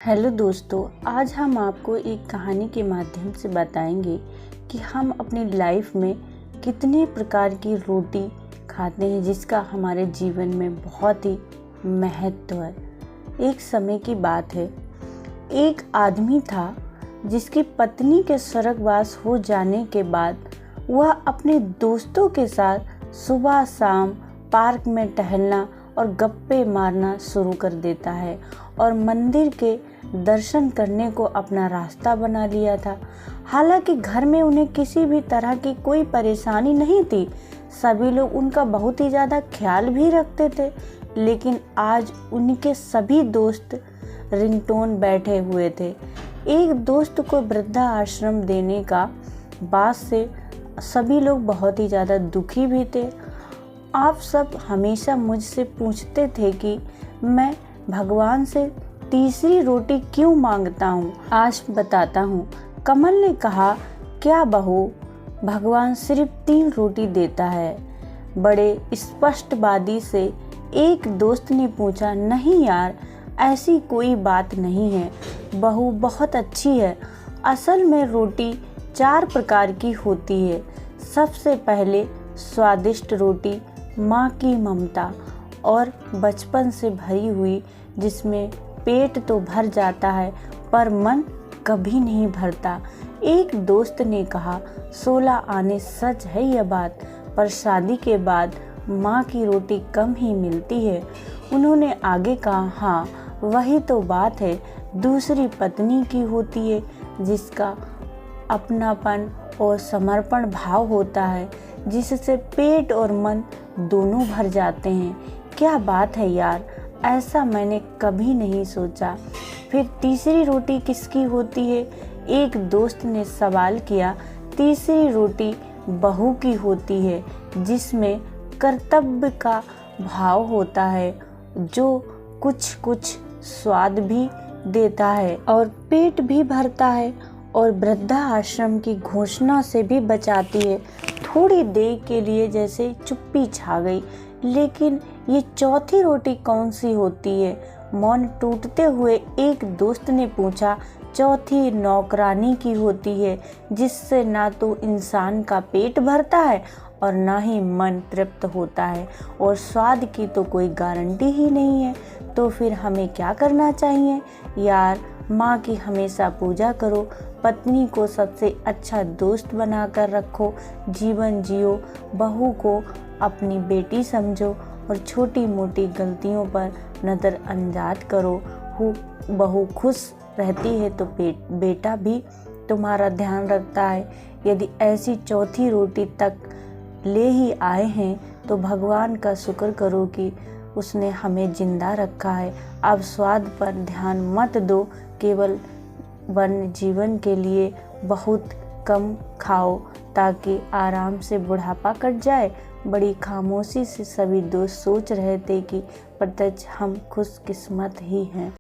Hello दोस्तों, आज हम आपको एक कहानी के माध्यम से बताएंगे कि हम अपनी लाइफ में कितने प्रकार की रोटी खाते हैं जिसका हमारे जीवन में बहुत ही महत्व है। एक समय की बात है, एक आदमी था जिसकी पत्नी के स्वर्गवास हो जाने के बाद वह अपने दोस्तों के साथ सुबह शाम पार्क में टहलना और गप्पे मारना शुरू कर देता है और मंदिर के दर्शन करने को अपना रास्ता बना लिया था। हालांकि घर में उन्हें किसी भी तरह की कोई परेशानी नहीं थी, सभी लोग उनका बहुत ही ज़्यादा ख्याल भी रखते थे। लेकिन आज उनके सभी दोस्त रिंगटोन बैठे हुए थे। एक दोस्त को वृद्धा आश्रम देने का बात से सभी लोग बहुत ही ज़्यादा दुखी भी थे। आप सब हमेशा मुझसे पूछते थे कि मैं भगवान से तीसरी रोटी क्यों मांगता हूँ। आज बताता हूँ। कमल ने कहा, क्या बहू, भगवान सिर्फ 3 रोटी देता है। बड़े स्पष्टवादी से एक दोस्त ने पूछा, नहीं यार, ऐसी कोई बात नहीं है, बहू बहुत अच्छी है। असल में रोटी 4 प्रकार की होती है। सबसे पहले स्वादिष्ट रोटी, माँ की ममता और बचपन से भरी हुई, जिसमें पेट तो भर जाता है पर मन कभी नहीं भरता। एक दोस्त ने कहा, 16 आने सच है यह बात, पर शादी के बाद माँ की रोटी कम ही मिलती है। उन्होंने आगे कहा, हाँ वही तो बात है, दूसरी पत्नी की होती है, जिसका अपनापन और समर्पण भाव होता है, जिससे पेट और मन दोनों भर जाते हैं। क्या बात है यार, ऐसा मैंने कभी नहीं सोचा। फिर तीसरी रोटी किसकी होती है? एक दोस्त ने सवाल किया। तीसरी रोटी बहू की होती है, जिसमें कर्तव्य का भाव होता है, जो कुछ कुछ स्वाद भी देता है और पेट भी भरता है और वृद्धा आश्रम की घोषणा से भी बचाती है। थोड़ी देर के लिए जैसे चुप्पी छा गई। लेकिन ये चौथी रोटी कौन सी होती है? मौन टूटते हुए एक दोस्त ने पूछा। चौथी नौकरानी की होती है, जिससे ना तो इंसान का पेट भरता है और ना ही मन तृप्त होता है, और स्वाद की तो कोई गारंटी ही नहीं है। तो फिर हमें क्या करना चाहिए यार? माँ की हमेशा पूजा करो, पत्नी को सबसे अच्छा दोस्त बनाकर रखो, जीवन जियो, बहू को अपनी बेटी समझो और छोटी मोटी गलतियों पर नज़रअंदाज करो। बहू खुश रहती है तो बेटा भी तुम्हारा ध्यान रखता है। यदि ऐसी चौथी रोटी तक ले ही आए हैं तो भगवान का शुक्र करो कि उसने हमें जिंदा रखा है। अब स्वाद पर ध्यान मत दो, केवल वन्य जीवन के लिए बहुत कम खाओ ताकि आराम से बुढ़ापा कट जाए। बड़ी खामोशी से सभी दोस्त सोच रहे थे कि प्रत्यक्ष हम खुशकिस्मत ही हैं।